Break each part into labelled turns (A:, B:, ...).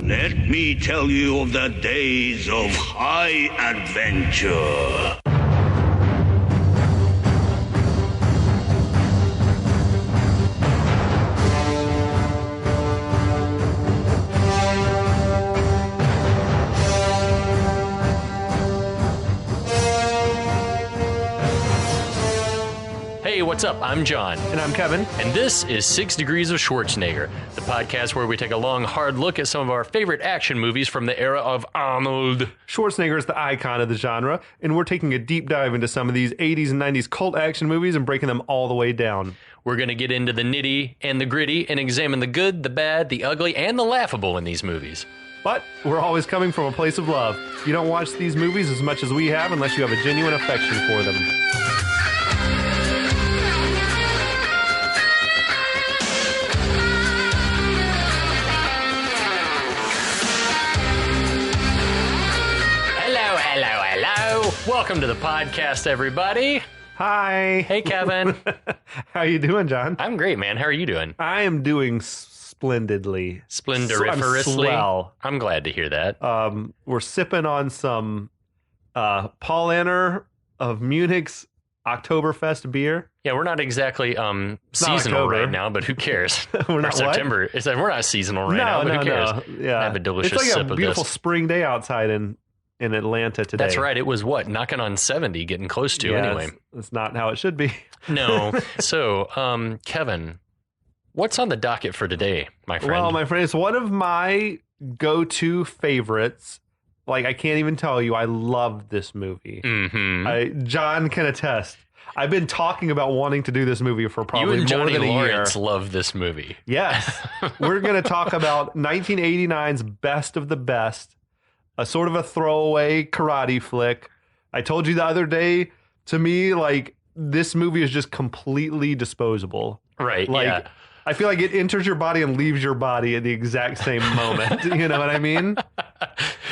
A: Let me tell you of the days of high adventure.
B: Hey, what's up? I'm John.
C: And I'm Kevin.
B: And this is 6 Degrees of Schwarzenegger, the podcast where we take a long, hard look at some of our favorite action movies from the era of Arnold.
C: Schwarzenegger is the icon of the genre, and we're taking a deep dive into some of these 80s and 90s cult action movies and breaking them all the way down.
B: We're going to get into the nitty and the gritty and examine the good, the bad, the ugly, and the laughable in these movies.
C: But we're always coming from a place of love. You don't watch these movies as much as we have unless you have a genuine affection for them.
B: Welcome to the podcast, everybody.
C: Hi.
B: Hey, Kevin.
C: How you doing, John?
B: I'm great, man. How are you doing?
C: I am doing splendidly.
B: Splendoriferously?
C: Swell.
B: I'm glad to hear that.
C: We're sipping on some Paul Anner of Munich's Oktoberfest beer.
B: Yeah, we're not exactly seasonal right now, but who cares?
C: We're not
B: September. We're not seasonal right now, but who cares?
C: No. Yeah.
B: Have a delicious
C: it's like
B: sip
C: a beautiful
B: of this.
C: spring day outside in Atlanta today.
B: That's right. It was knocking on 70, getting close to anyway.
C: That's not how it should be.
B: No. So, Kevin, what's on the docket for today, my friend?
C: Well, my friend, it's one of my go-to favorites. Like, I can't even tell you, I love this movie.
B: Mm-hmm.
C: John can attest. I've been talking about wanting to do this movie for probably more
B: Johnny
C: than a
B: Lawrence
C: year.
B: love this movie.
C: Yes. We're going to talk about 1989's Best of the Best, a sort of a throwaway karate flick. I told you the other day, to me, like, this movie is just completely disposable.
B: Right,
C: like,
B: yeah.
C: I feel like it enters your body and leaves your body at the exact same moment. You know what I mean?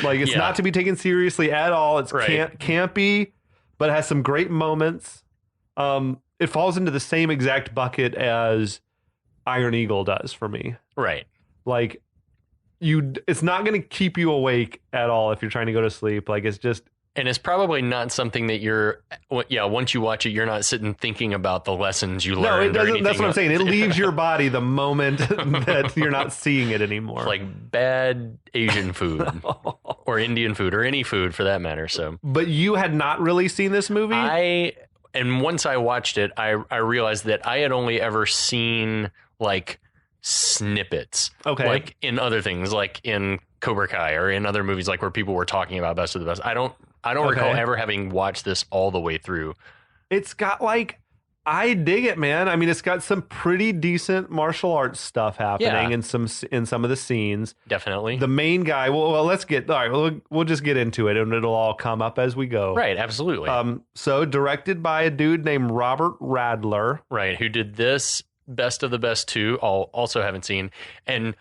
C: Like, it's not to be taken seriously at all. It's campy, but it has some great moments. It falls into the same exact bucket as Iron Eagle does for me.
B: Right.
C: Like, it's not going to keep you awake at all if you're trying to go to sleep. Like, it's just...
B: And it's probably not something that once you watch it, you're not sitting thinking about the lessons you learned.
C: No, it doesn't.
B: Or
C: that's what I'm saying. It leaves your body the moment that you're not seeing it anymore.
B: It's like bad Asian food or Indian food or any food for that matter. So,
C: but you had not really seen this movie?
B: And once I watched it, I realized that I had only ever seen like snippets.
C: Okay.
B: Like in other things, like in Cobra Kai or in other movies, like where people were talking about Best of the Best. I don't recall ever having watched this all the way through. It's
C: got like, I dig it, man. I mean, it's got some pretty decent martial arts stuff happening in some of the scenes.
B: Definitely.
C: The main guy. Well, let's get. All right, we'll just get into it, and it'll all come up as we go.
B: Right. Absolutely.
C: So directed by a dude named Robert Radler.
B: Right. Who did this Best of the Best 2? Also haven't seen, and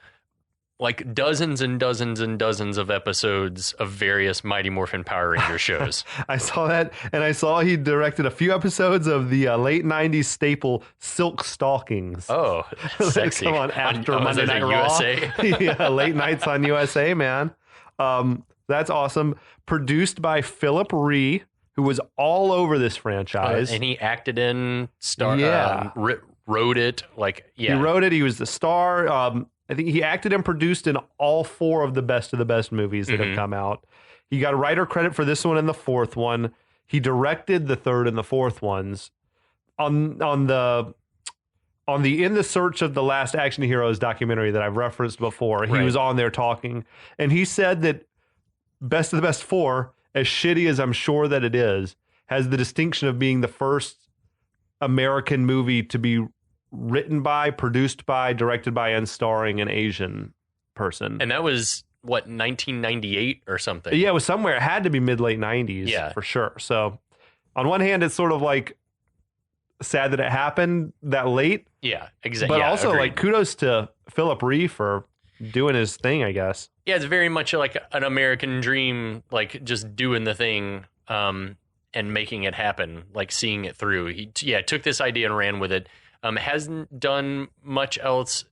B: like dozens and dozens and dozens of episodes of various Mighty Morphin Power Ranger shows.
C: I saw that, and I saw he directed a few episodes of the late 90s staple Silk Stalkings.
B: Oh, sexy.
C: Come on, after Monday Night Raw.
B: USA?
C: Yeah, late nights on USA, man. That's awesome. Produced by Phillip Rhee, who was all over this franchise.
B: And he acted in, wrote it. He
C: wrote it. He was the star. I think he acted and produced in all 4 of the Best movies that have come out. He got a writer credit for this one and the 4th one. He directed the 3rd and the 4th ones. On the In the Search of the Last Action Heroes documentary that I've referenced before, he was on there talking, and he said that Best of the Best 4, as shitty as I'm sure that it is, has the distinction of being the first American movie to be written by, produced by, directed by, and starring an Asian person.
B: And that was, 1998 or something?
C: Yeah, it was somewhere. It had to be mid-late 90s, for sure. So, on one hand, it's sort of like sad that it happened that late.
B: Yeah, exactly.
C: But also, like, kudos to Phillip Rhee for doing his thing, I guess.
B: Yeah, it's very much like an American dream, like just doing the thing. And making it happen, like seeing it through. He took this idea and ran with it. Hasn't done much else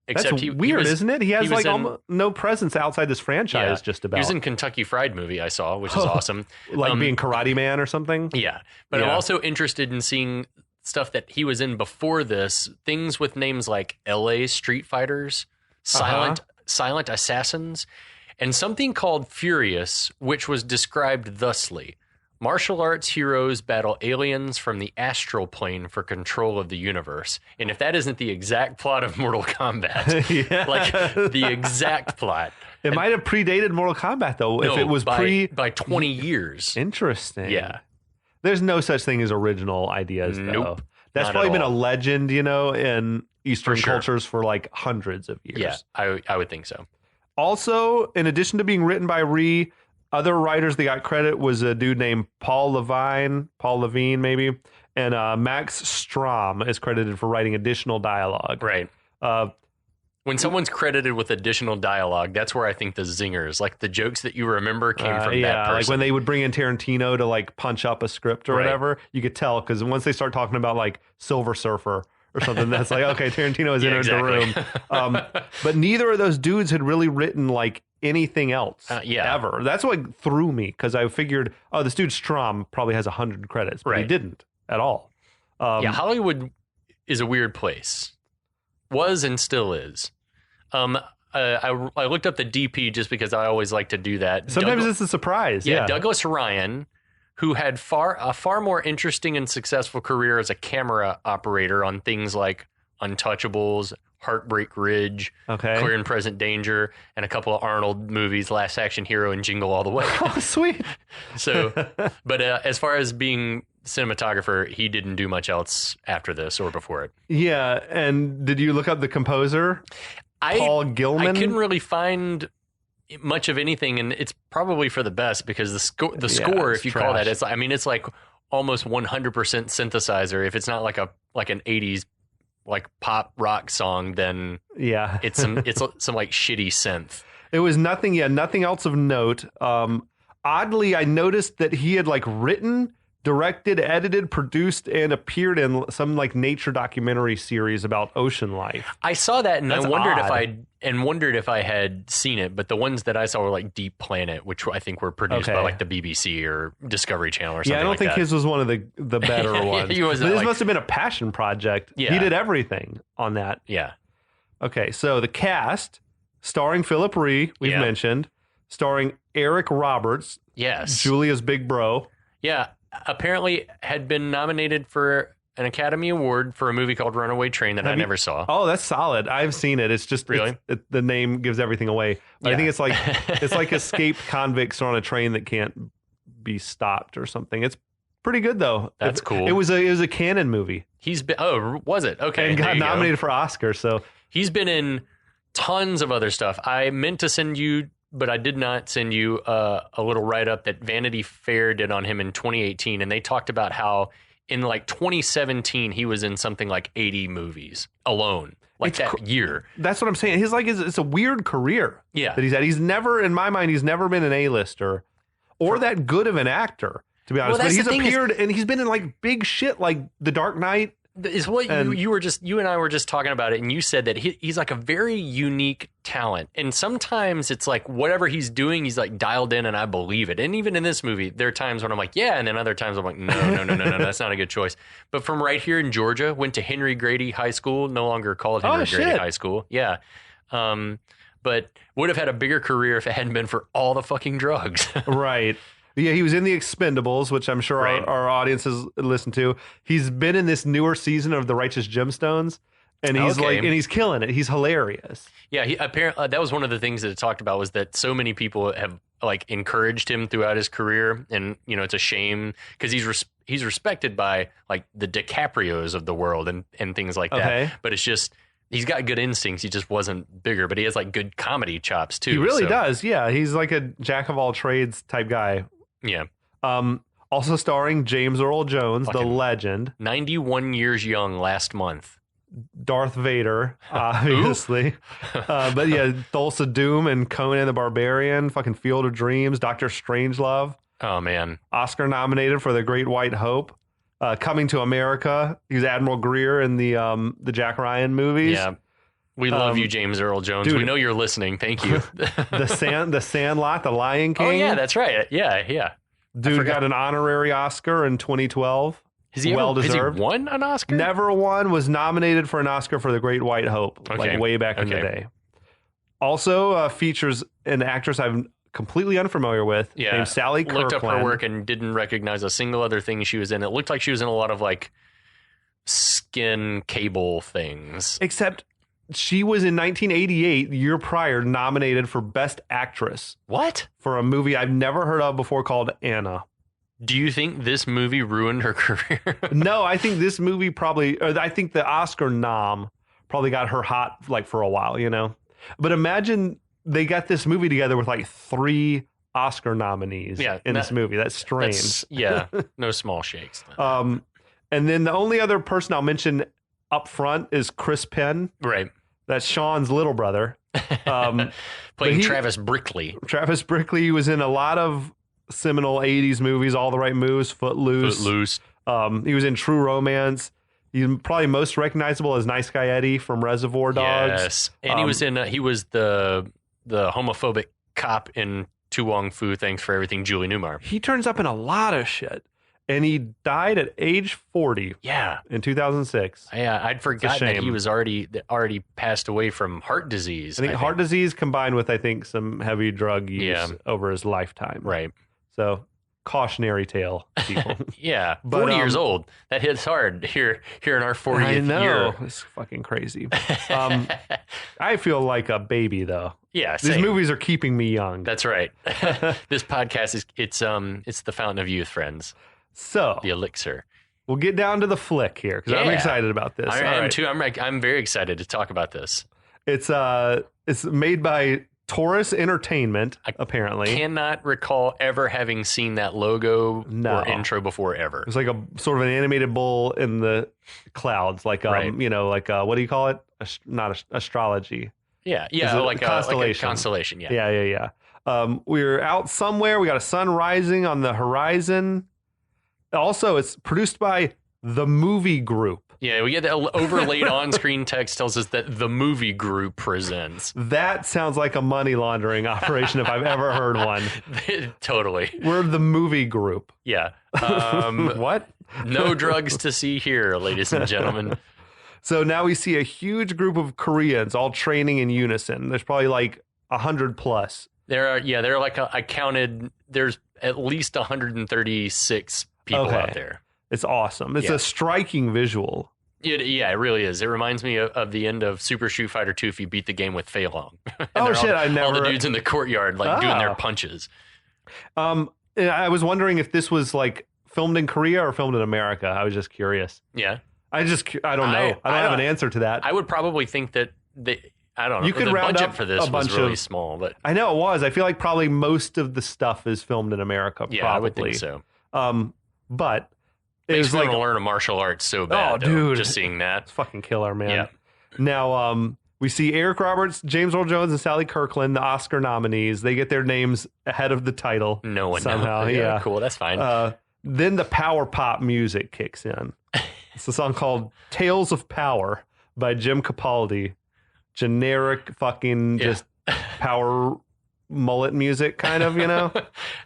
B: Except
C: That's weird, isn't it? He has like almost no presence outside this franchise. Just about.
B: He was in Kentucky Fried Movie I saw, which is awesome.
C: Like being Karate Man or something.
B: Yeah, but I'm also interested in seeing stuff that he was in before this. Things with names like L.A. Street Fighters, Silent Assassins, and something called Furious, which was described thusly. Martial arts heroes battle aliens from the astral plane for control of the universe. And if that isn't the exact plot of Mortal Kombat, like the exact plot.
C: It might have predated Mortal Kombat, though,
B: no,
C: if it was
B: by 20 years.
C: Interesting.
B: Yeah.
C: There's no such thing as original ideas, though.
B: Nope.
C: That's probably been a legend, in Eastern cultures for like hundreds of years.
B: Yeah, I would think so.
C: Also, in addition to being written by Rhee, other writers that got credit was a dude named Paul Levine maybe, and Max Strom is credited for writing additional dialogue.
B: Right. When someone's credited with additional dialogue, that's where I think the zingers, like the jokes that you remember, came from that person.
C: Like when they would bring in Tarantino to like punch up a script or whatever, you could tell because once they start talking about like Silver Surfer or something, that's like, okay, Tarantino has entered the room. But neither of those dudes had really written like anything else ever. That's what threw me because I figured, this dude Strom probably has 100 credits, but he didn't at all.
B: Hollywood is a weird place. Was and still is. I looked up the DP just because I always like to do that.
C: Sometimes it's a surprise. Yeah,
B: Douglas Ryan, who had a far more interesting and successful career as a camera operator on things like Untouchables, Heartbreak Ridge, Clear and Present Danger, and a couple of Arnold movies, Last Action Hero and Jingle All the Way.
C: Oh, sweet.
B: So, but as far as being cinematographer, he didn't do much else after this or before it. Yeah,
C: and did you look up the composer? Paul Gilman?
B: I couldn't really find much of anything, and it's probably for the best because the score, if you call that, it's like almost 100% synthesizer. If it's not like an 80s like pop rock song, then it's some like shitty synth. It was
C: nothing else of note. Oddly, I noticed that he had like written, directed, edited, produced, and appeared in some like nature documentary series about ocean life.
B: I saw that and I wondered if I had seen it, but the ones that I saw were like Deep Planet, which I think were produced by like the BBC or Discovery Channel or something.
C: Yeah, I don't think his was one of the better ones. This must have been a passion project.
B: Yeah.
C: He did everything on that.
B: Yeah.
C: Okay, so the cast, starring Phillip Rhee, we've mentioned, starring Eric Roberts.
B: Yes.
C: Julia's big bro.
B: Yeah. Apparently had been nominated for an Academy Award for a movie called Runaway Train that I never saw.
C: Oh, that's solid. I've seen it. It's just
B: really
C: the name gives everything away. I think it's like escaped convicts on a train that can't be stopped or something. It's pretty good though.
B: That's cool.
C: It was a canon movie.
B: He's been was it? Okay.
C: And got nominated for Oscar. So
B: he's been in tons of other stuff. I meant to send you, but I did not send you a little write-up that Vanity Fair did on him in 2018, and they talked about how in like 2017 he was in something like 80 movies alone, year.
C: That's what I'm saying. It's a weird career that he's had. He's never, in my mind, been an A-lister or that good of an actor, to be honest. But he's appeared and he's been in like big shit like The Dark Knight.
B: Is what you and I were just talking about it, and you said that he's like a very unique talent, and sometimes it's like whatever he's doing, he's like dialed in, and I believe it. And even in this movie, there are times when I'm like, yeah, and then other times I'm like, no, that's not a good choice. But from right here in Georgia, went to Henry Grady High School, no longer called Henry Grady High School, but would have had a bigger career if it hadn't been for all the fucking drugs.
C: Right. Yeah, he was in The Expendables, which I'm sure our audience has listened to. He's been in this newer season of The Righteous Gemstones, and he's killing it. He's hilarious.
B: Yeah, he apparently that was one of the things that it talked about was that so many people have like encouraged him throughout his career, and it's a shame because he's respected by like the DiCaprios of the world and things like that. But it's just he's got good instincts. He just wasn't bigger, but he has like good comedy chops too.
C: He really does. Yeah, he's like a jack of all trades type guy.
B: Yeah.
C: Also starring James Earl Jones, the legend.
B: 91 years young last month.
C: Darth Vader, obviously. But yeah, Thulsa Doom and Conan the Barbarian, fucking Field of Dreams, Dr. Strangelove.
B: Oh, man.
C: Oscar nominated for The Great White Hope. Coming to America. He was Admiral Greer in the Jack Ryan movies.
B: Yeah. We love you, James Earl Jones.
C: dude.
B: We know you're listening. Thank you.
C: the Sandlot, The Lion King.
B: Oh yeah, that's right. Yeah.
C: Dude got an honorary Oscar in 2012.
B: Has he won an Oscar?
C: Never won. Was nominated for an Oscar for The Great White Hope, like way back in the day. Also features an actress I'm completely unfamiliar with named Sally Kirkland.
B: Looked up her work and didn't recognize a single other thing she was in. It looked like she was in a lot of like skin cable things.
C: Except she was in 1988, the year prior, nominated for Best Actress.
B: What?
C: For a movie I've never heard of before called Anna.
B: Do you think this movie ruined her career?
C: No, I think this movie I think the Oscar nom probably got her hot like for a while, you know? But imagine they got this movie together with like 3 Oscar nominees in this movie. That's strange.
B: No small shakes.
C: And then the only other person I'll mention up front is Chris Penn.
B: Right.
C: That's Sean's little brother.
B: Playing Travis Brickley.
C: Travis Brickley was in a lot of seminal 80s movies, All the Right Moves, Footloose. He was in True Romance. He's probably most recognizable as Nice Guy Eddie from Reservoir Dogs.
B: Yes, and he was the homophobic cop in Tu Wong Fu, Thanks for Everything, Julie Newmar.
C: He turns up in a lot of shit. And he died at age 40.
B: Yeah.
C: In 2006.
B: Yeah, I'd forgotten that he was already passed away from heart disease.
C: I think heart disease combined with, some heavy drug use over his lifetime.
B: Right.
C: So, cautionary tale, people.
B: Yeah. 40 years old. That hits hard here in our 40th year.
C: It's fucking crazy. I feel like a baby, though.
B: Yeah, same.
C: These movies are keeping me young.
B: That's right. This podcast it's the fountain of youth, friends.
C: So
B: the elixir.
C: We'll get down to the flick here because I'm excited about this.
B: I am too. I'm very excited to talk about this.
C: It's made by Taurus Entertainment. Apparently,
B: cannot recall ever having seen that logo or intro before ever.
C: It's like a sort of an animated bull in the clouds, like what do you call it? Not astrology.
B: Yeah, like
C: constellation.
B: Like a constellation.
C: Yeah. We're out somewhere. We got a sun rising on the horizon. Also, it's produced by The Movie Group.
B: Yeah, we get the overlaid on-screen text tells us that The Movie Group presents.
C: That sounds like a money laundering operation if I've ever heard one.
B: Totally.
C: We're The Movie Group.
B: Yeah.
C: What?
B: No drugs to see here, ladies and gentlemen.
C: So now we see a huge group of Koreans all training in unison. There's probably like 100 plus.
B: I counted, there's at least 136 people out there.
C: It's awesome. It's a striking visual.
B: It really is. It reminds me of the end of Super Street Fighter 2 if you beat the game with Fei Long.
C: Oh shit,
B: all the dudes in the courtyard doing their punches.
C: I was wondering if this was like filmed in Korea or filmed in America. I was just curious.
B: Yeah.
C: I don't know. I don't have an answer to that.
B: I would probably think that I don't know.
C: You could
B: the
C: round
B: budget
C: up
B: for this
C: a bunch
B: was really
C: of,
B: small, but
C: I know it was. I feel like probably most of the stuff is filmed in America.
B: Yeah,
C: probably.
B: I would think so.
C: But it
B: makes
C: was
B: me
C: like
B: want to learn a martial arts so bad.
C: Oh, dude,
B: just seeing that,
C: it's fucking killer, man.
B: Yeah.
C: Now, we see Eric Roberts, James Earl Jones, and Sally Kirkland, the Oscar nominees. They get their names ahead of the title.
B: No one
C: somehow.
B: knows.
C: Yeah,
B: cool. That's fine.
C: Then the power pop music kicks in. It's a song called "Tales of Power" by Jim Capaldi. Generic fucking just power mullet music, kind of, you know.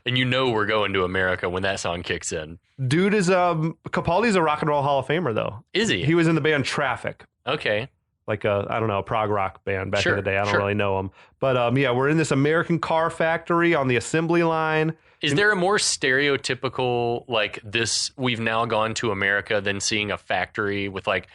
B: And we're going to America when that song kicks in.
C: Dude is Capaldi's a Rock and Roll Hall of Famer, though.
B: Is he?
C: He was in the band Traffic.
B: Okay.
C: Like a prog rock band back in the day. I don't really know him. But we're in this American car factory on the assembly line.
B: Is there a more stereotypical, like this, we've now gone to America than seeing a factory with like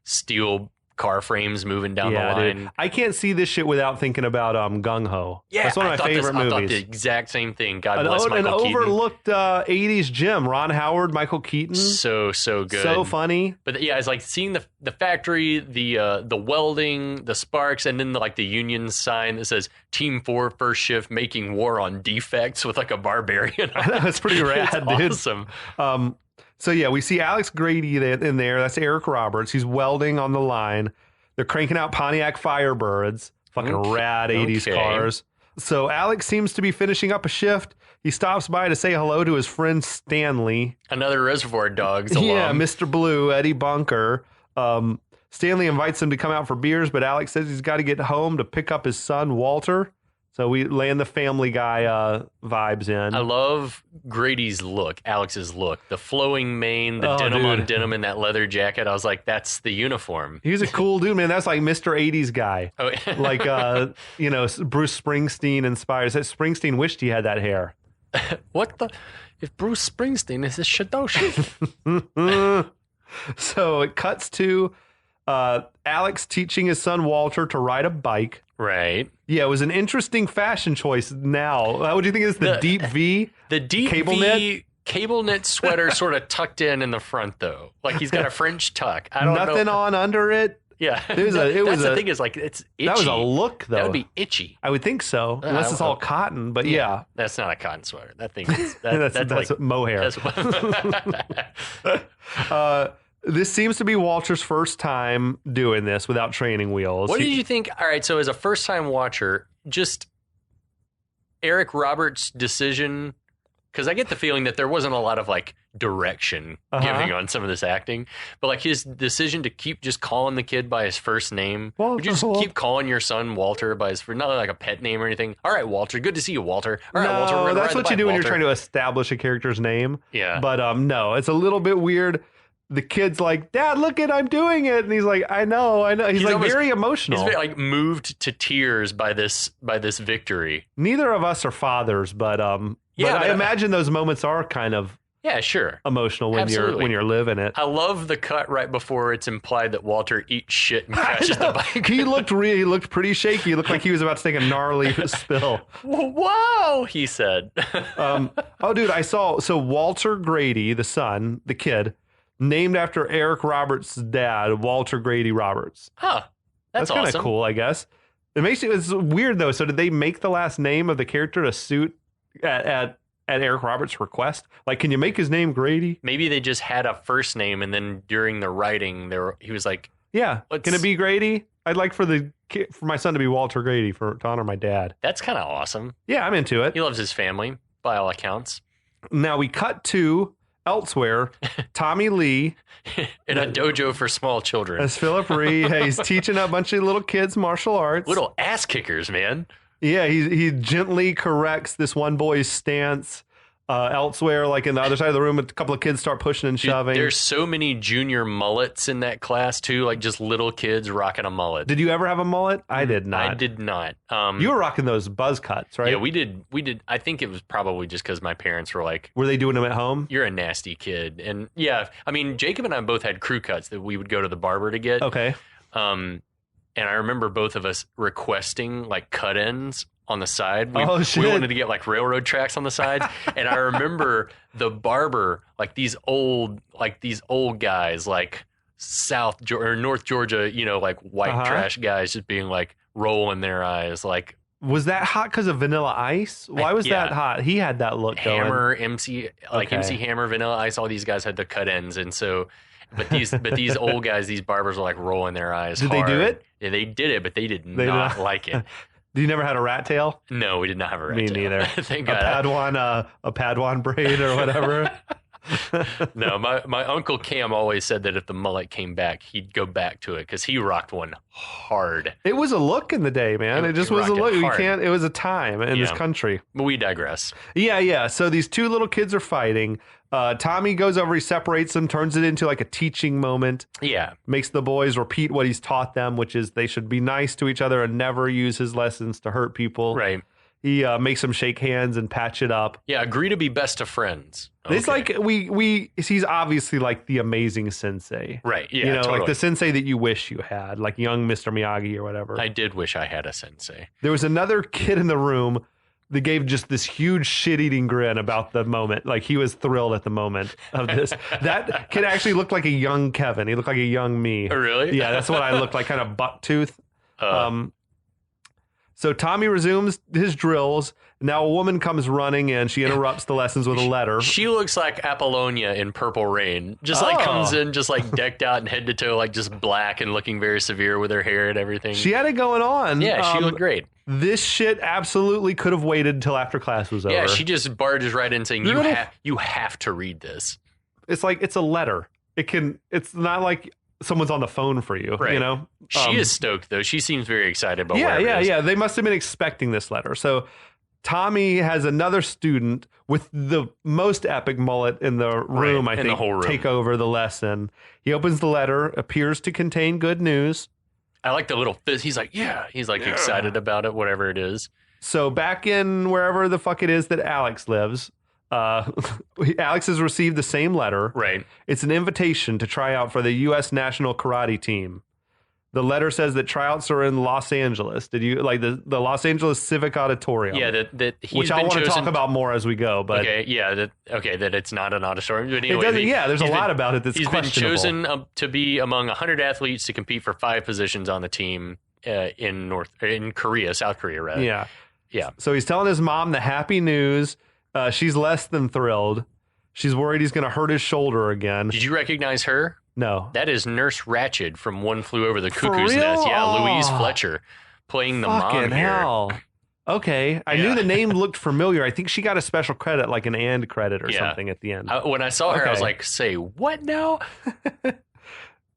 B: steel car frames moving down the line?
C: Dude. I can't see this shit without thinking about Gung Ho.
B: Yeah,
C: that's one of my favorite movies.
B: I thought the exact same thing. God bless Michael Keaton.
C: An overlooked 80s gem. Ron Howard, Michael Keaton.
B: So good.
C: So funny.
B: But it's like seeing the factory, the welding, the sparks, and then the union sign that says Team 4 first shift making war on defects with like a barbarian.
C: I know, it's pretty rad, dude.
B: Awesome.
C: So, we see Alex Grady in there. That's Eric Roberts. He's welding on the line. They're cranking out Pontiac Firebirds. Fucking rad 80s cars. So, Alex seems to be finishing up a shift. He stops by to say hello to his friend Stanley.
B: Another Reservoir Dogs alum.
C: Yeah, Mr. Blue, Eddie Bunker. Stanley invites him to come out for beers, but Alex says he's got to get home to pick up his son, Walter. So we land the Family Guy vibes in.
B: I love Grady's look, Alex's look. The flowing mane, the denim on denim in that leather jacket. I was like, that's the uniform.
C: He's a cool dude, man. That's like Mr. 80s guy.
B: Oh.
C: Like, Bruce Springsteen inspires. Springsteen wished he had that hair.
B: What the? If Bruce Springsteen is a Shadoshi.
C: So it cuts to Alex teaching his son Walter to ride a bike.
B: Right.
C: Yeah, it was an interesting fashion choice now. What do you think is the deep V?
B: The deep
C: cable
B: V
C: knit?
B: cable knit sweater sort of tucked in the front, though. Like he's got a French tuck. I don't know.
C: Nothing on under it.
B: Yeah.
C: That's
B: the thing is, like, it's itchy.
C: That was a look, though.
B: That would be itchy.
C: I would think so, unless it's all cotton, but yeah.
B: That's not a cotton sweater. That thing is... that's like
C: mohair. This seems to be Walter's first time doing this without training wheels.
B: What did you think? All right, so as a first-time watcher, just Eric Roberts' decision, because I get the feeling that there wasn't a lot of, like, direction giving on some of this acting, but, like, his decision to keep just calling the kid by his first name.
C: Walter,
B: would you just keep calling your son Walter by his first, not like a pet name or anything? All right, Walter, good to see you, Walter. All right, Walter, we're gonna
C: that's
B: ride
C: what
B: the
C: you do
B: bike,
C: when you're
B: Walter.
C: trying to establish a character's name.
B: Yeah.
C: But no, it's a little bit weird. The kid's like, Dad, look it, I'm doing it. And he's like, I know. He's like
B: almost,
C: very emotional.
B: He's very, like, moved to tears by this victory.
C: Neither of us are fathers, but I imagine those moments are kind of
B: sure
C: emotional when you're living it.
B: I love the cut right before it's implied that Walter eats shit and crashes the bike.
C: He looked pretty shaky. He looked like he was about to take a gnarly spill.
B: Whoa, he said.
C: Oh, dude, I saw. So Walter Grady, the son, the kid, named after Eric Roberts' dad, Walter Grady Roberts.
B: Huh. That's
C: kind of
B: awesome.
C: cool, I guess. It's weird, though. So did they make the last name of the character to suit at Eric Roberts' request? Like, can you make his name Grady?
B: Maybe they just had a first name, and then during the writing, he was like,
C: yeah, can it be Grady? I'd like for my son to be Walter Grady to honor my dad.
B: That's kind of awesome.
C: Yeah, I'm into it.
B: He loves his family, by all accounts.
C: Now we cut to elsewhere, Tommy Lee
B: in a dojo for small children
C: as Phillip Rhee. He's teaching a bunch of little kids martial arts.
B: Little ass kickers, man.
C: Yeah, he gently corrects this one boy's stance. Elsewhere, like in the other side of the room, a couple of kids start pushing and shoving.
B: There's so many junior mullets in that class too, like just little kids rocking a mullet.
C: Did you ever have a mullet? I did not.
B: I did not.
C: You were rocking those buzz cuts, right?
B: Yeah, we did. I think it was probably just because my parents were like,
C: were they doing them at home?
B: You're a nasty kid. And yeah, I mean, Jacob and I both had crew cuts that we would go to the barber to get.
C: Okay.
B: And I remember both of us requesting like cut-ins on the side. We wanted to get like railroad tracks on the sides. And I remember the barber, like these old guys, like North Georgia, like white trash guys, just being like rolling their eyes. Like,
C: was that hot because of Vanilla Ice? Why was that hot? He had that look
B: Hammer,
C: going.
B: MC Hammer, Vanilla Ice, all these guys had the cut ends. And so, but these old guys, these barbers were like rolling their eyes.
C: Did
B: hard.
C: they do it?
B: Yeah, they did it, but they did not like it.
C: You never had a rat tail?
B: No, we did not have a rat tail.
C: Me neither.
B: Thank God.
C: A Padawan braid or whatever.
B: No, my Uncle Cam always said that if the mullet came back, he'd go back to it because he rocked one hard.
C: It was a look in the day, man. It just was a look. It was a time in this country.
B: But we digress.
C: Yeah. So these two little kids are fighting. Tommy goes over, he separates them, turns it into like a teaching moment.
B: Yeah.
C: Makes the boys repeat what he's taught them, which is they should be nice to each other and never use his lessons to hurt people.
B: Right.
C: He makes them shake hands and patch it up.
B: Yeah, agree to be best of friends. Okay.
C: It's like he's obviously like the amazing sensei.
B: Right. Yeah. Totally.
C: Like the sensei that you wish you had, like young Mr. Miyagi or whatever.
B: I did wish I had a sensei.
C: There was another kid in the room that gave just this huge shit-eating grin about the moment. Like he was thrilled at the moment of this. That kid actually looked like a young Kevin. He looked like a young me.
B: Oh, really?
C: Yeah, that's what I looked like, kind of bucktooth. So Tommy resumes his drills. Now a woman comes running in. She interrupts the lessons with a letter.
B: She looks like Apollonia in Purple Rain. Just like comes in just like decked out and head to toe, like just black and looking very severe with her hair and everything.
C: She had it going on.
B: Yeah, she looked great.
C: This shit absolutely could have waited until after class was over.
B: Yeah, she just barges right in saying, you have to read this.
C: It's like, it's a letter. It's not like someone's on the phone for you,
B: Right.
C: you know?
B: She is stoked, though. She seems very excited about whatever it is.
C: Yeah. They must have been expecting this letter. So Tommy has another student with the most epic mullet in the room,
B: Right,
C: I
B: in
C: think,
B: the whole room.
C: take over the lesson. He opens the letter, appears to contain good news.
B: I like the little fizz. He's like, yeah. He's like excited about it, whatever it is.
C: So back in wherever the fuck it is that Alex lives, Alex has received the same letter.
B: Right.
C: It's an invitation to try out for the U.S. national karate team. The letter says that tryouts are in Los Angeles. Did you like the Los Angeles Civic Auditorium?
B: Yeah, that he's
C: which I want to talk about more as we go. But
B: that it's not an auditorium. But anyway,
C: it doesn't. There's a lot about it that's
B: he's
C: questionable.
B: He's been chosen to be among 100 athletes to compete for 5 positions on the team in Korea, South Korea, rather.
C: Yeah. So he's telling his mom the happy news. She's less than thrilled. She's worried he's going to hurt his shoulder again.
B: Did you recognize her?
C: No.
B: That is Nurse Ratched from One Flew Over the Cuckoo's Nest. Yeah, Louise Fletcher playing the mom
C: hell.
B: here.
C: Okay. I knew the name looked familiar. I think she got a special credit, like an and credit or something at the end.
B: When I saw her, I was like, say what now?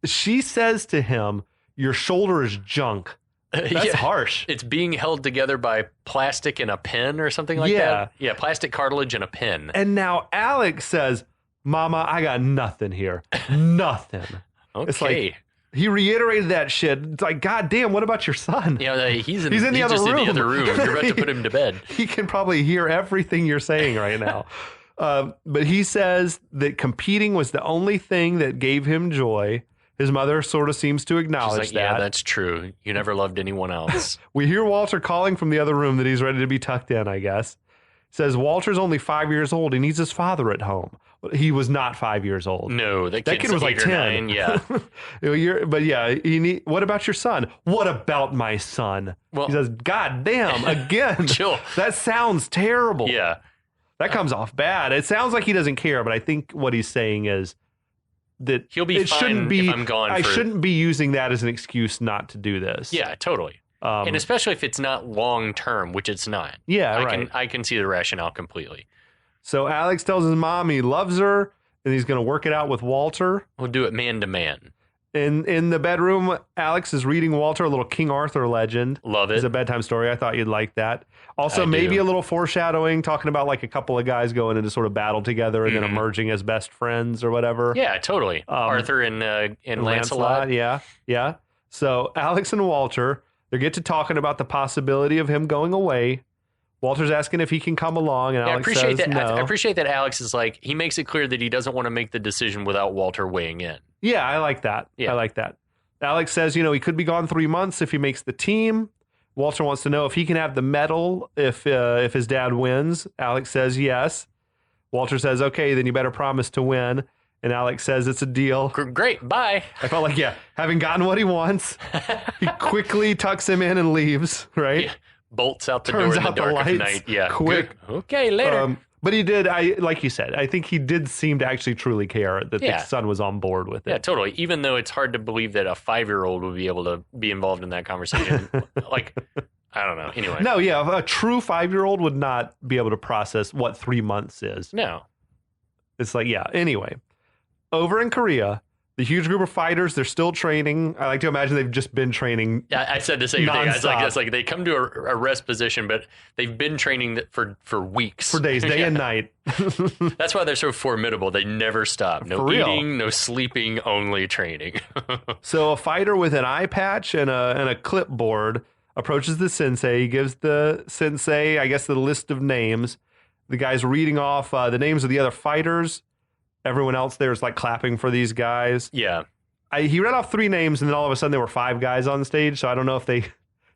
C: She says to him, your shoulder is junk. That's harsh.
B: It's being held together by plastic and a pen or something like that. Yeah, plastic cartilage and a pen.
C: And now Alex says, Mama, I got nothing here. Nothing.
B: Okay.
C: It's like, he reiterated that shit. It's like, God damn, what about your son?
B: Yeah, he's in
C: the other room.
B: In the other room. You're about to put him to bed.
C: He can probably hear everything you're saying right now. But he says that competing was the only thing that gave him joy. His mother sort of seems to acknowledge that.
B: Yeah, that's true. You never loved anyone else.
C: We hear Walter calling from the other room that he's ready to be tucked in, I guess. Says Walter's only 5 years old. He needs his father at home. He was not 5 years old.
B: No, that
C: kid was like 10.
B: 9, yeah.
C: What about your son? What about my son? Well, he says, God damn, again.
B: Chill.
C: That sounds terrible.
B: Yeah.
C: That comes off bad. It sounds like he doesn't care, but I think what he's saying is that
B: he'll be fine if I'm gone.
C: I shouldn't be using that as an excuse not to do this.
B: Yeah, totally. And especially if it's not long term, which it's not.
C: Yeah,
B: I can see the rationale completely.
C: So Alex tells his mom he loves her and he's going to work it out with Walter.
B: We'll do it man to man.
C: In the bedroom, Alex is reading Walter a little King Arthur legend.
B: Love it.
C: It's a bedtime story. I thought you'd like that. Also, maybe a little foreshadowing, talking about like a couple of guys going into sort of battle together and then emerging as best friends or whatever.
B: Yeah, totally. Arthur and Lancelot.
C: Yeah. So Alex and Walter, they get to talking about the possibility of him going away. Walter's asking if he can come along, and Alex says no.
B: I appreciate that Alex is like, he makes it clear that he doesn't want to make the decision without Walter weighing in.
C: Yeah, I like that.
B: Yeah.
C: I like that. Alex says, he could be gone 3 months if he makes the team. Walter wants to know if he can have the medal if his dad wins. Alex says yes. Walter says, okay, then you better promise to win. And Alex says it's a deal.
B: Great, bye.
C: I felt like, having gotten what he wants, he quickly tucks him in and leaves, right?
B: Yeah. Bolts out the door in the dark of night. Yeah,
C: quick.
B: Good. Okay, later.
C: But he did, like you said, I think he did seem to actually truly care that the son was on board with it.
B: Yeah, totally. Even though it's hard to believe that a 5-year-old would be able to be involved in that conversation. Like, I don't know. Anyway.
C: No, a true 5-year-old would not be able to process what 3 months is.
B: No.
C: It's like, anyway. Over in Korea, the huge group of fighters, they're still training. I like to imagine they've just been training.
B: Yeah, I said the same thing.
C: Nonstop.
B: It's like they come to a rest position, but they've been training for weeks.
C: For days, day and night.
B: That's why they're so formidable. They never stop. No eating, no sleeping, only training.
C: So a fighter with an eye patch and a clipboard approaches the sensei. He gives the sensei, I guess, the list of names. The guy's reading off the names of the other fighters. Everyone else there is like clapping for these guys.
B: Yeah.
C: He read off 3 names, and then all of a sudden there were 5 guys on stage. So I don't know if they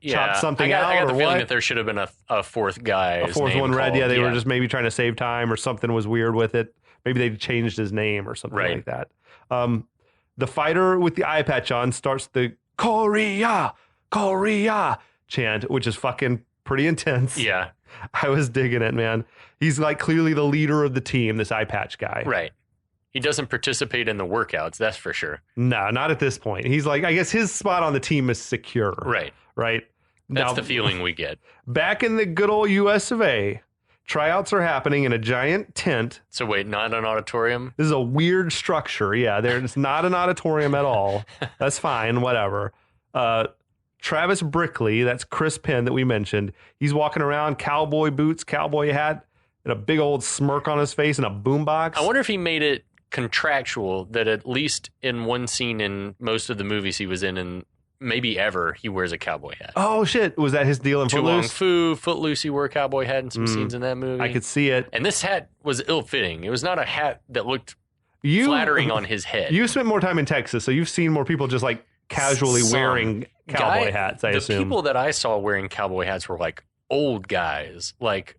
C: chopped something out or what.
B: I got the feeling that there should have been a 4th guy.
C: A 4th one read. Yeah, they were just maybe trying to save time, or something was weird with it. Maybe they changed his name or something like that. The fighter with the eye patch on starts the Korea, Korea chant, which is fucking pretty intense.
B: Yeah.
C: I was digging it, man. He's like clearly the leader of the team, this eye patch guy.
B: Right. He doesn't participate in the workouts, that's for sure.
C: No, not at this point. He's like, I guess his spot on the team is secure.
B: Right.
C: Right.
B: That's the feeling we get.
C: Back in the good old US of A, Tryouts are happening in a giant tent.
B: So wait, not an auditorium?
C: This is a weird structure. Yeah, it's not an auditorium at all. That's fine, whatever. Travis Brickley, that's Chris Penn that we mentioned. He's walking around, cowboy boots, cowboy hat, and a big old smirk on his face and a boombox.
B: I wonder if he made it contractual that at least in one scene in most of the movies he was in, and maybe ever, he wears a cowboy hat.
C: Oh, shit. Was that his deal in Footloose?
B: Footloose, he wore a cowboy hat in some scenes in that movie.
C: I could see it.
B: And this hat was ill-fitting. It was not a hat that looked flattering on his head.
C: You spent more time in Texas, so you've seen more people just like casually wearing cowboy hats, I assume.
B: The people that I saw wearing cowboy hats were like old guys. Like,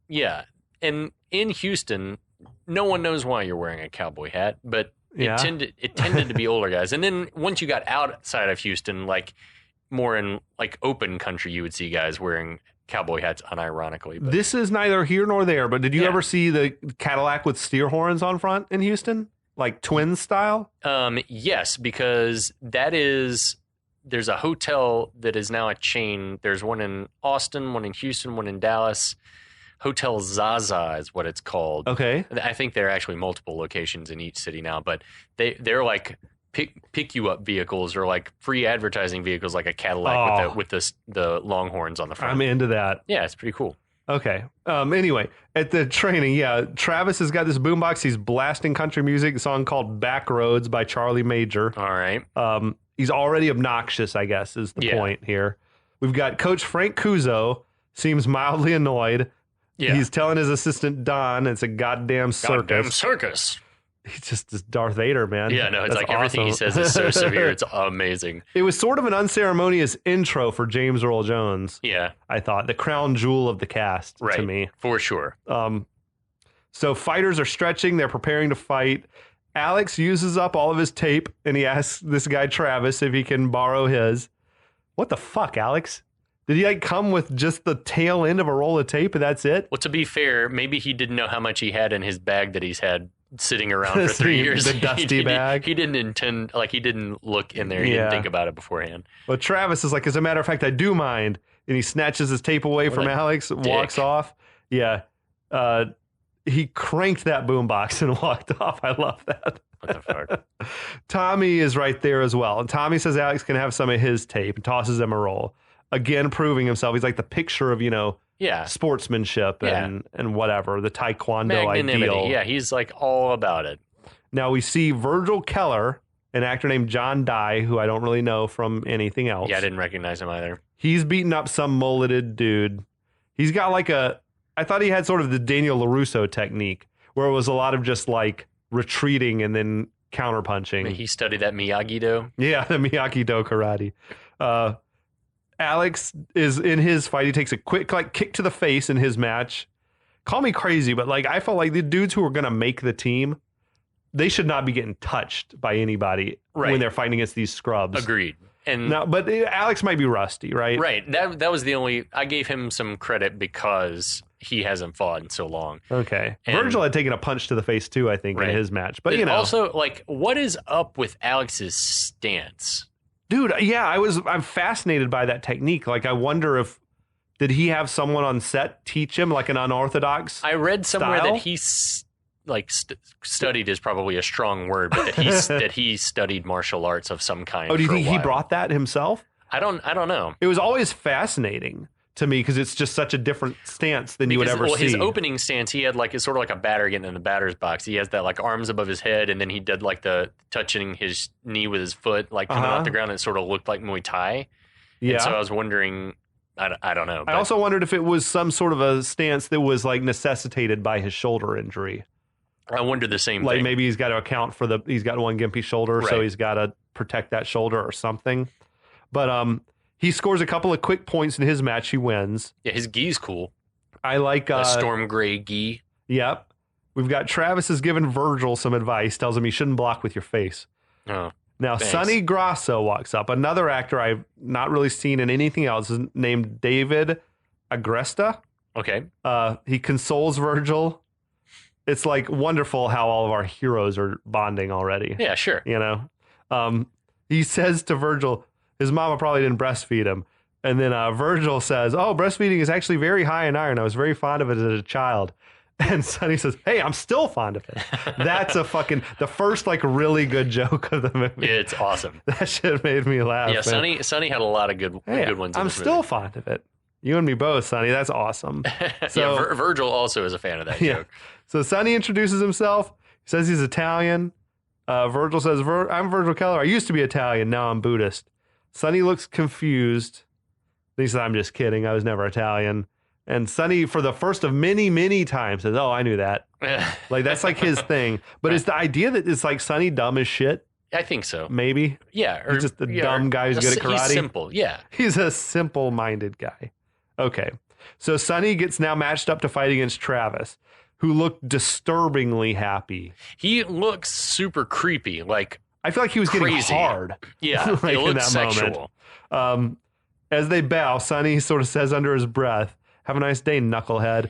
B: yeah. And in Houston, no one knows why you're wearing a cowboy hat, but it tended to be older guys. And then once you got outside of Houston, like more in like open country, you would see guys wearing cowboy hats unironically. But
C: this is neither here nor there, but did you ever see the Cadillac with steer horns on front in Houston? Like twin style?
B: Yes, because there's a hotel that is now a chain. There's one in Austin, one in Houston, one in Dallas. Hotel Zaza is what it's called.
C: Okay.
B: I think there are actually multiple locations in each city now, but they're like pick you up vehicles or like free advertising vehicles, like a Cadillac with the Longhorns on the front.
C: I'm into that.
B: Yeah, it's pretty cool.
C: Okay. Anyway, at the training, Travis has got this boombox. He's blasting country music, a song called Back Roads by Charlie Major.
B: All right.
C: He's already obnoxious, I guess, is the point here. We've got Coach Frank Cuso, seems mildly annoyed. Yeah. He's telling his assistant, Don, it's a goddamn circus.
B: Goddamn circus.
C: He's just this Darth Vader, man.
B: Yeah, no, it's like everything he says is so severe. It's amazing.
C: It was sort of an unceremonious intro for James Earl Jones.
B: Yeah.
C: I thought. The crown jewel of the cast to me.
B: For sure.
C: So fighters are stretching. They're preparing to fight. Alex uses up all of his tape, and he asks this guy, Travis, if he can borrow his. What the fuck, Alex? Did he like come with just the tail end of a roll of tape and that's it?
B: Well, to be fair, maybe he didn't know how much he had in his bag that he's had sitting around for 3 years.
C: The dusty bag.
B: He didn't intend, like he didn't look in there. He didn't think about it beforehand.
C: But Travis is like, as a matter of fact, I do mind. And he snatches his tape away from Alex, walks off. Yeah. He cranked that boombox and walked off. I love that.
B: What the fuck?
C: Tommy is right there as well. And Tommy says Alex can have some of his tape and tosses him a roll. Again, proving himself. He's like the picture of, sportsmanship and whatever, the taekwondo ideal.
B: Yeah, he's like all about it.
C: Now we see Virgil Keller, an actor named John Dye, who I don't really know from anything else.
B: Yeah, I didn't recognize him either.
C: He's beating up some mulleted dude. He's got like I thought he had sort of the Daniel LaRusso technique, where it was a lot of just like retreating and then counterpunching.
B: He studied that Miyagi-Do.
C: Yeah, the Miyagi-Do karate. Alex is in his fight. He takes a quick kick to the face in his match. Call me crazy, but like I felt like the dudes who are going to make the team, they should not be getting touched by anybody when they're fighting against these scrubs.
B: Agreed. And
C: but Alex might be rusty, right?
B: Right. That was the only. I gave him some credit because he hasn't fought in so long.
C: Okay. And Virgil had taken a punch to the face too, I think, in his match. But
B: also, like, what is up with Alex's stance?
C: Dude, yeah, I'm fascinated by that technique. Like, I wonder did he have someone on set teach him like an unorthodox
B: I read somewhere
C: style?
B: that he studied is probably a strong word, but that he studied martial arts of some kind.
C: Oh, do you think
B: he
C: brought that himself?
B: I don't know.
C: It was always fascinating to me because it's just such a different stance than you would ever see.
B: His opening stance, he had like it's sort of like a batter getting in the batter's box. He has that like arms above his head, and then he did like the touching his knee with his foot, like coming off the ground. And it sort of looked like Muay Thai. Yeah. And so I was wondering, I don't know.
C: I also wondered if it was some sort of a stance that was like necessitated by his shoulder injury.
B: I wonder the same thing.
C: Like maybe he's got to account for he's got one gimpy shoulder, so he's got to protect that shoulder or something. But he scores a couple of quick points in his match. He wins.
B: Yeah, his gi's cool.
C: I like
B: a storm gray gi.
C: Yep. We've got Travis has given Virgil some advice. Tells him he shouldn't block with your face.
B: Oh.
C: Now Sonny Grasso walks up. Another actor I've not really seen in anything else is named David Agresta.
B: Okay.
C: He consoles Virgil. It's like wonderful how all of our heroes are bonding already.
B: Yeah, sure.
C: He says to Virgil, his mama probably didn't breastfeed him, And then Virgil says, oh, breastfeeding is actually very high in iron. I was very fond of it as a child. And Sonny says, hey, I'm still fond of it. That's the first like really good joke of the movie.
B: It's awesome.
C: That shit made me laugh.
B: Yeah, Sonny had a lot of good ones.
C: I'm still fond of it. You and me both, Sonny. That's awesome. So,
B: yeah, Virgil also is a fan of that joke.
C: So Sonny introduces himself. He says he's Italian. Virgil says, I'm Virgil Keller. I used to be Italian. Now I'm Buddhist. Sonny looks confused. He says, I'm just kidding. I was never Italian. And Sonny, for the first of many, many times, says, oh, I knew that. Like, that's like his thing. But it's the idea that it's like Sonny dumb as shit.
B: I think so.
C: Maybe.
B: Yeah.
C: He's just a dumb guy who's good at karate.
B: He's simple. Yeah.
C: He's a simple-minded guy. Okay. So Sonny gets now matched up to fight against Travis, who looked disturbingly happy.
B: He looks super creepy. Like,
C: I feel like he was getting hard.
B: Yeah.
C: Like
B: he looks
C: in that
B: sexual.
C: Moment. As they bow, Sonny sort of says under his breath, have a nice day, knucklehead.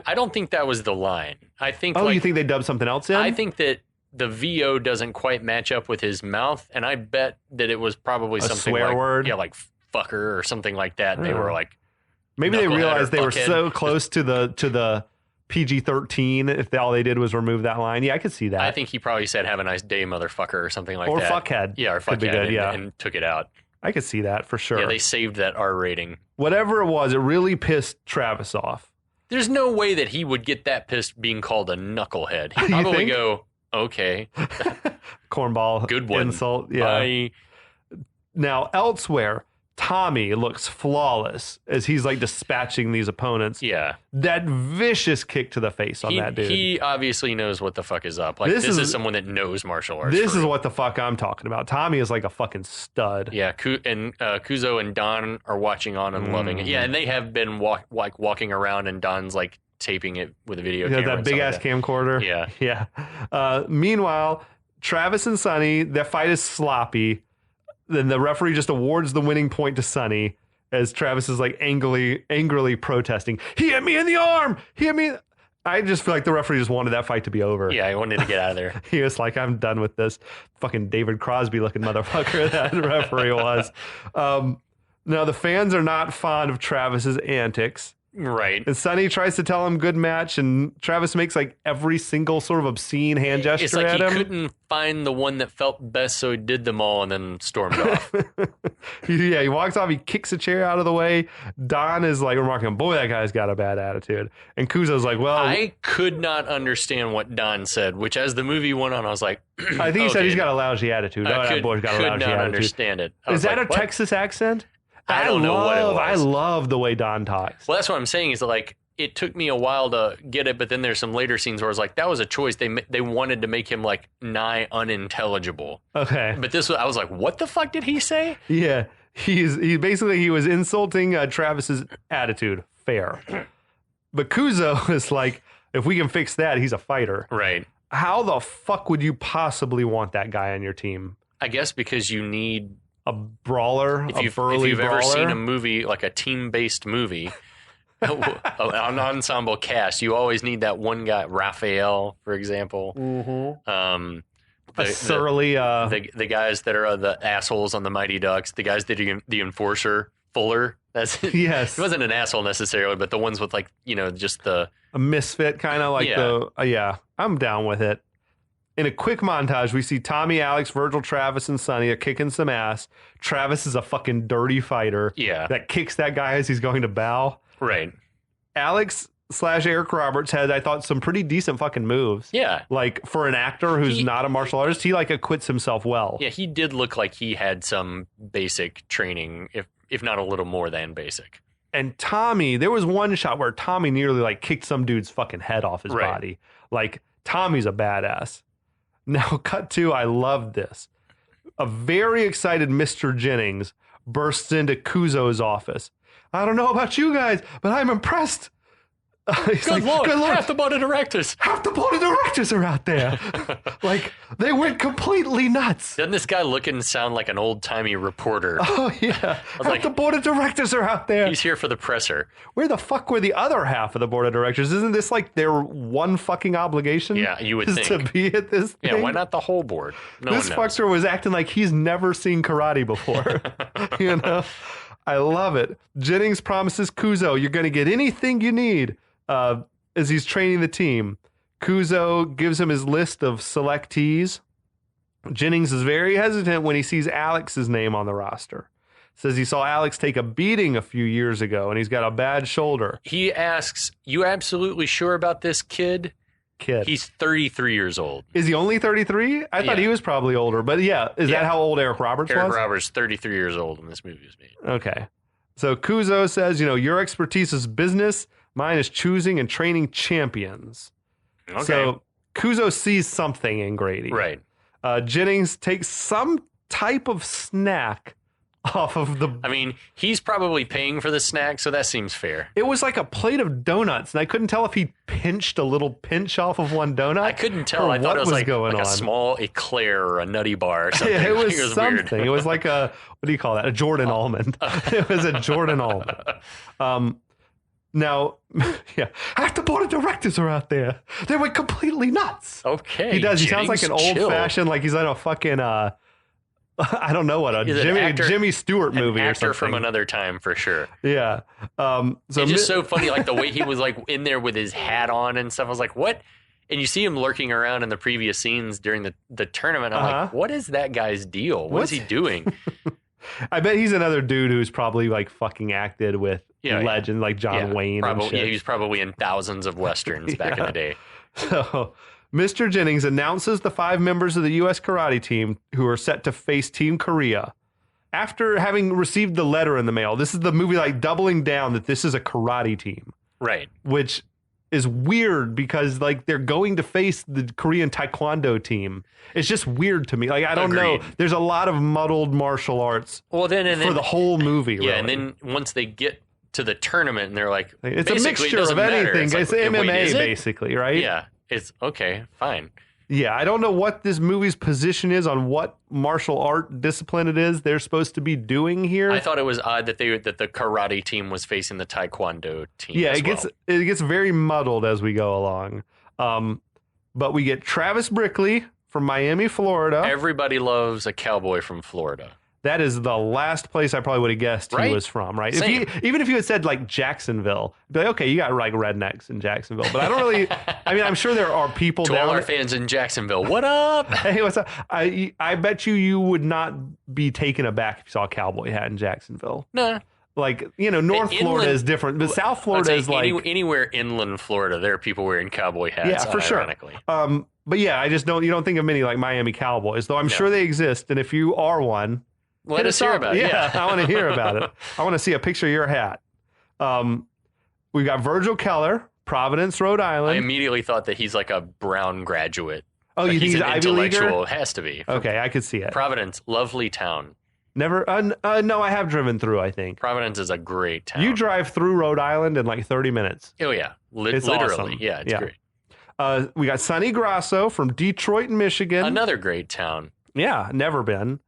B: I don't think that was the line. I think.
C: Oh, you think they dubbed something else in?
B: I think that the VO doesn't quite match up with his mouth, and I bet that it was probably something
C: swear
B: like,
C: word.
B: Yeah, like fucker or something like that. And they were like,
C: maybe they realized they were so close to the PG-13 if all they did was remove that line. Yeah, I could see that.
B: I think he probably said "Have a nice day, motherfucker" or something like
C: that. Or
B: fuckhead. Yeah, or fuckhead.
C: Good,
B: and took it out.
C: I could see that for sure.
B: Yeah, they saved that R rating.
C: Whatever it was, it really pissed Travis off.
B: There's no way that he would get that pissed being called a knucklehead. He'd probably go, okay.
C: Cornball.
B: Good one.
C: Insult. Yeah.
B: Bye.
C: Now, elsewhere, Tommy looks flawless as he's like dispatching these opponents.
B: Yeah.
C: That vicious kick to the face on that dude.
B: He obviously knows what the fuck is up. Like, this is someone that knows martial arts.
C: This is what the fuck I'm talking about. Tommy is like a fucking stud.
B: Yeah. And Kuzo and Don are watching on and loving it. Yeah. And they have been walking around, and Don's like taping it with a video camera.
C: That big ass camcorder.
B: Yeah.
C: Yeah. Meanwhile, Travis and Sonny, their fight is sloppy. Then the referee just awards the winning point to Sonny as Travis is like angrily protesting. He hit me in the arm. He hit me. I just feel like the referee just wanted that fight to be over.
B: Yeah, he wanted to get out of there.
C: He was like, I'm done with this fucking David Crosby looking motherfucker that referee was. Now, the fans are not fond of Travis's antics.
B: Right.
C: And Sonny tries to tell him good match, and Travis makes like every single sort of obscene hand gesture
B: it's like
C: at him.
B: He couldn't find the one that felt best, so he did them all and then stormed off.
C: He walks off, he kicks a chair out of the way. Don is like remarking, boy, that guy's got a bad attitude. And Kuzo's like, well,
B: I could not understand what Don said, which as the movie went on, I was like,
C: I think he said he's got a lousy attitude.
B: I could not understand it.
C: Is that a Texas accent?
B: I don't know what it was.
C: I love the way Don talks.
B: Well, that's what I'm saying is that, like, it took me a while to get it, but then there's some later scenes where I was like, that was a choice. They wanted to make him, like, nigh unintelligible.
C: Okay.
B: But I was like, what the fuck did he say?
C: Yeah. He was insulting Travis's attitude. Fair. But Kuzo is like, if we can fix that, he's a fighter.
B: Right.
C: How the fuck would you possibly want that guy on your team?
B: I guess because you need
C: a brawler,
B: if you've ever seen a movie, like a team-based movie, an ensemble cast, you always need that one guy, Raphael, for example.
C: Mm-hmm.
B: The guys that are the assholes on the Mighty Ducks, the guys that are the enforcer, Fuller. That's
C: yes.
B: He wasn't an asshole necessarily, but the ones with like, just a
C: misfit kind of like I'm down with it. In a quick montage, we see Tommy, Alex, Virgil, Travis, and Sonny are kicking some ass. Travis is a fucking dirty fighter.
B: Yeah.
C: That kicks that guy as he's going to bow.
B: Right.
C: Alex / Eric Roberts had, I thought, some pretty decent fucking moves.
B: Yeah.
C: Like, for an actor who's not a martial artist, he, like, acquits himself well.
B: Yeah, he did look like he had some basic training, if not a little more than basic.
C: And Tommy, there was one shot where Tommy nearly, like, kicked some dude's fucking head off his body. Like, Tommy's a badass. Now, cut to, I love this. A very excited Mr. Jennings bursts into Kuzo's office. I don't know about you guys, but I'm impressed.
B: Good Lord, half the board of directors.
C: Half the board of directors are out there. Like, they went completely nuts.
B: Doesn't this guy look and sound like an old-timey reporter?
C: Oh, yeah. Half the board of directors are out there.
B: He's here for the presser.
C: Where the fuck were the other half of the board of directors? Isn't this like their one fucking obligation?
B: Yeah, you would think.
C: To be at this thing?
B: Yeah, why not the whole board?
C: This fucker was acting like he's never seen karate before. I love it. Jennings promises Kuzo, you're going to get anything you need as he's training the team. Kuzo gives him his list of selectees. Jennings is very hesitant when he sees Alex's name on the roster. Says he saw Alex take a beating a few years ago and he's got a bad shoulder.
B: He asks, you absolutely sure about this kid? He's 33 years old.
C: Is he only 33? I thought he was probably older. But yeah, is that how old Eric Roberts was?
B: Eric Roberts, 33 years old when this movie was made.
C: Okay. So Kuzo says, your expertise is business. Mine is choosing and training champions. Okay. So Kuzo sees something in Grady.
B: Right.
C: Jennings takes some type of snack off of the...
B: I mean, he's probably paying for the snack, so that seems fair.
C: It was like a plate of donuts, and I couldn't tell if he pinched a little pinch off of one donut.
B: I couldn't tell. I thought it was like a small eclair or a nutty bar or something.
C: Yeah, it was something. Weird. It was like a, what do you call that? A Jordan almond. It was a Jordan almond. Now, half the board of directors are out there. They went completely nuts.
B: Okay.
C: He does. He sounds like an old-fashioned, like he's on a fucking... I don't know what, Jimmy Stewart movie or something.
B: Actor from another time for sure.
C: Yeah.
B: So it's just so funny, like the way he was like in there with his hat on and stuff. I was like, what? And you see him lurking around in the previous scenes during the tournament. I'm like, what is that guy's deal? What is he doing?
C: I bet he's another dude who's probably like fucking acted with legends like John Wayne.
B: Probably,
C: and shit.
B: He was probably in thousands of Westerns back in the day.
C: So Mr. Jennings announces the 5 members of the U.S. karate team who are set to face Team Korea. After having received the letter in the mail, this is the movie like doubling down that this is a karate team.
B: Right.
C: Which is weird because like they're going to face the Korean Taekwondo team. It's just weird to me. Like, I don't know. There's a lot of muddled martial arts for the whole movie.
B: Yeah,
C: really.
B: and then once they get to the tournament and they're like,
C: it's a mixture of anything. It's MMA basically, right?
B: Yeah. It's okay, fine.
C: Yeah, I don't know what this movie's position is on what martial art discipline it is they're supposed to be doing here.
B: I thought it was odd that the karate team was facing the taekwondo team.
C: Yeah, it gets very muddled as we go along. But we get Travis Brickley from Miami, Florida.
B: Everybody loves a cowboy from Florida.
C: That is the last place I probably would have guessed he was from, right? Even if you had said like Jacksonville, I'd be like, okay, you got like rednecks in Jacksonville. But I don't really, I mean, I'm sure there are people
B: to all our fans in Jacksonville, what up?
C: Hey, what's up? I bet you would not be taken aback if you saw a cowboy hat in Jacksonville.
B: Nah.
C: Like, North Florida is different, but South Florida is like...
B: Anywhere inland Florida, there are people wearing cowboy hats,
C: yeah, for sure. But yeah, you don't think of many like Miami Cowboys, though I'm sure they exist. And if you are one...
B: Let us hear about it.
C: Yeah, I want to hear about it. I want to see a picture of your hat. We got Virgil Keller, Providence, Rhode Island.
B: I immediately thought that he's like a Brown graduate.
C: Oh, you think he's an Ivy Leaguer?
B: Has to be.
C: Okay, I could see it.
B: Providence, lovely town.
C: Never. No, I have driven through, I think.
B: Providence is a great town.
C: You drive through Rhode Island in like 30 minutes.
B: Oh, yeah.
C: It's
B: literally.
C: Awesome.
B: Yeah, it's great.
C: We got Sonny Grasso from Detroit, Michigan.
B: Another great town.
C: Yeah, never been.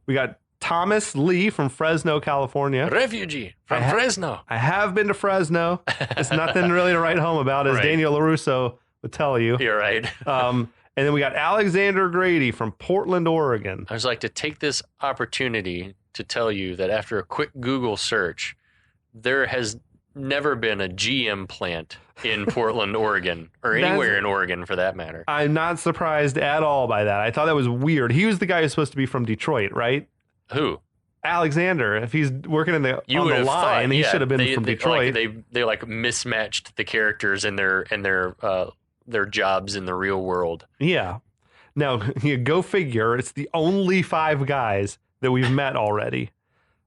C: We got Thomas Lee from Fresno, California.
B: Refugee from Fresno.
C: I have been to Fresno. It's nothing really to write home about, as Daniel LaRusso would tell you.
B: You're right.
C: And then we got Alexander Grady from Portland, Oregon.
B: I was like to take this opportunity to tell you that after a quick Google search, there has never been a GM plant in Portland, Oregon, or anywhere in Oregon for that matter.
C: I'm not surprised at all by that. I thought that was weird. He was the guy who's supposed to be from Detroit, right?
B: Who?
C: Alexander. If he's working on the line, he should have been from Detroit.
B: They like mismatched the characters and their jobs in the real world.
C: Yeah. Now, go figure. It's the only 5 guys that we've met already.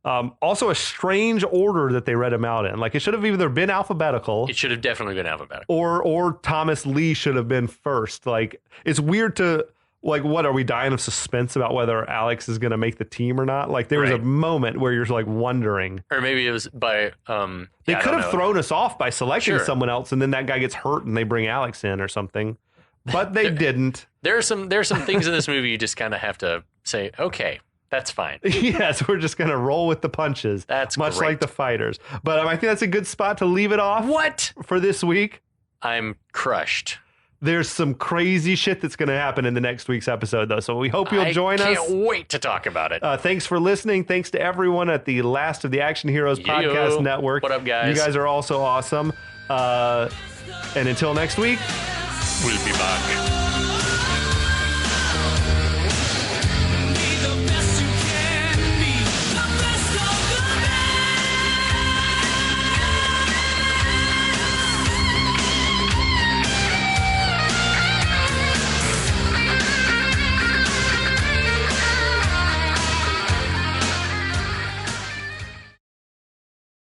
C: Also, a strange order that they read him out in. Like, it should have either been alphabetical.
B: It should have definitely been alphabetical.
C: Or Thomas Lee should have been first. Like, it's weird to... Like, what, are we dying of suspense about whether Alex is going to make the team or not? Like, there was a moment where you're like wondering.
B: Or maybe it was by...
C: they could have thrown us off by selecting someone else, and then that guy gets hurt and they bring Alex in or something. But they didn't.
B: There are some things in this movie you just kind of have to say, okay, that's fine.
C: Yes, we're just going to roll with the punches.
B: That's
C: much
B: great.
C: like the fighters. But I think that's a good spot to leave it off.
B: What?
C: For this week.
B: I'm crushed.
C: There's some crazy shit that's going to happen in the next week's episode, though. So we hope you'll join us.
B: I can't wait to talk about it.
C: Thanks for listening. Thanks to everyone at the Last of the Action Heroes Podcast Network.
B: What up, guys?
C: You guys are also awesome. And until next week,
B: we'll be back.